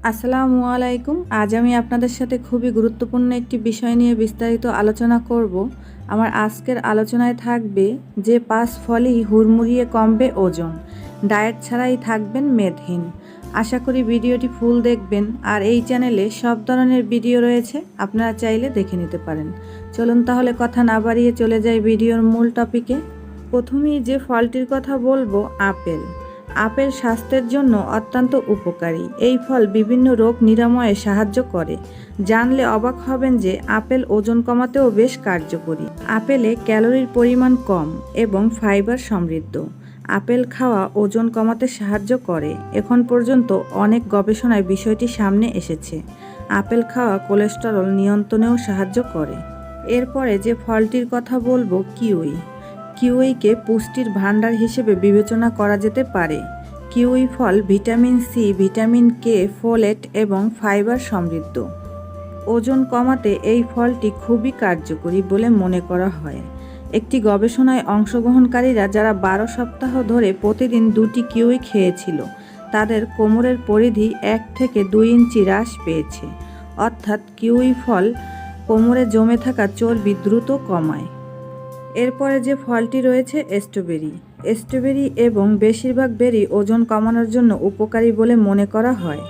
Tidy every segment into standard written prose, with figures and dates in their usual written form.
আসসালামু আলাইকুম। আজ আমি আপনাদের সাথে খুবই গুরুত্বপূর্ণ একটি বিষয় নিয়ে বিস্তারিত আলোচনা করব। আমার আজকের আলোচনায় থাকবে যে 5 ফলেই হুড়মুড়িয়ে কমবে ওজন, ডায়েট ছাড়াই থাকবেন মেদহীন। আশা করি ভিডিওটি ফুল দেখবেন। আর এই চ্যানেলে সব ধরনের ভিডিও রয়েছে, আপনারা চাইলে দেখে নিতে পারেন। চলুন তাহলে কথা না বাড়িয়ে চলে যাই ভিডিওর মূল টপিকে। প্রথমেই যে ফলটির কথা বলবো, আপেল। আপেল স্বাস্থ্যের জন্য অত্যন্ত উপকারী। এই ফল বিভিন্ন রোগ নিরাময়ে সাহায্য করে। জানলে অবাক হবেন যে আপেল ওজন কমাতেও বেশ কার্যকরী। আপেলে ক্যালোরির পরিমাণ কম এবং ফাইবার সমৃদ্ধ। আপেল খাওয়া ওজন কমাতে সাহায্য করে। এখন পর্যন্ত অনেক গবেষণায় বিষয়টি সামনে এসেছে। আপেল খাওয়া কোলেস্টেরল নিয়ন্ত্রণেও সাহায্য করে। এরপরে যে ফলটির কথা বলবো, কিউই। কিউইকে পুষ্টির ভাণ্ডার হিসেবে বিবেচনা করা যেতে পারে। কিউই ফল vitamin C, vitamin K, folate এবং ফাইবার সমৃদ্ধ। ওজন কমাতে এই ফলটি খুবই কার্যকরী বলে মনে করা হয়। একটি গবেষণায় অংশগ্রহণকারীরা যারা 12 সপ্তাহ ধরে প্রতিদিন 2টি কিউই খেয়েছিল, তাদের কোমরের পরিধি 1 থেকে 2 ইঞ্চি হ্রাস পেয়েছে। অর্থাৎ কিউই ফল কোমরে জমে থাকা চর্বি দ্রুত কমায়। এরপরে যে ফলটি রয়েছে, স্ট্রবেরি। স্ট্রবেরি এবং বেশিরভাগ বেরি ওজন কমানোর জন্য উপকারী বলে মনে করা হয়।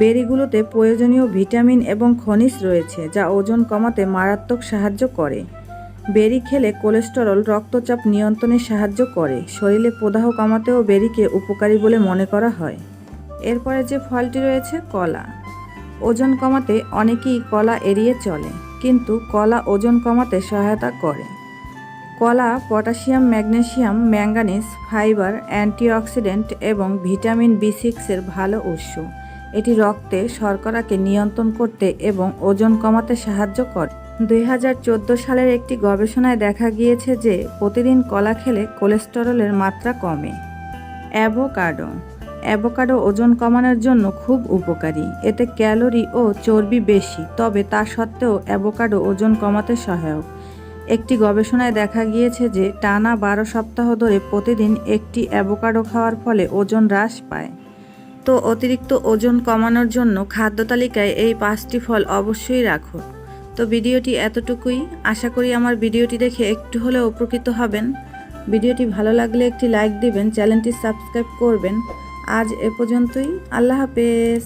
বেরিগুলোতে প্রয়োজনীয় ভিটামিন এবং খনিজ রয়েছে, যা ওজন কমাতে মারাত্মক সাহায্য করে। বেরি খেলে কোলেস্টেরল, রক্তচাপ নিয়ন্ত্রণে সাহায্য করে। শরীরে প্রদাহ কমাতেও বেরিকে উপকারী বলে মনে করা হয়। এরপরে যে ফলটি রয়েছে, কলা। ওজন কমাতে অনেকেই কলা এড়িয়ে চলে, কিন্তু কলা ওজন কমাতে সহায়তা করে। কলা potassium, magnesium, manganese, fibre, antioxidant এবং ভিটামিন বি6 ভালো উৎস। এটি রক্তে শর্করাকে নিয়ন্ত্রণ করতে এবং ওজন কমাতে সাহায্য করে। 2014 সালের একটি গবেষণায় দেখা গিয়েছে যে প্রতিদিন কলা খেলে কোলেস্টেরলের মাত্রা কমে। অ্যাভোকাডো। অ্যাভোকাডো ওজন কমানোর জন্য খুব উপকারী। এতে ক্যালোরি ও চর্বি বেশি, তবে তা সত্ত্বেও অ্যাভোকাডো ওজন কমাতে সহায়ক। একটি গবেষণায় দেখা গিয়েছে যে টানা 12 সপ্তাহ ধরে প্রতিদিন একটি অ্যাভোকাডো খাওয়ার ফলে ওজন হ্রাস পায়। তো অতিরিক্ত ওজন কমানোর জন্য খাদ্য তালিকায় এই 5টি ফল অবশ্যই রাখুন। তো ভিডিওটি এতটুকুই। আশা করি আমার ভিডিওটি দেখে একটু হলেও উপকৃত হবেন। ভিডিওটি ভালো লাগলে একটি লাইক দিবেন, চ্যানেলটি সাবস্ক্রাইব করবেন। আজ এ পর্যন্তই। আল্লাহ হাফেজ।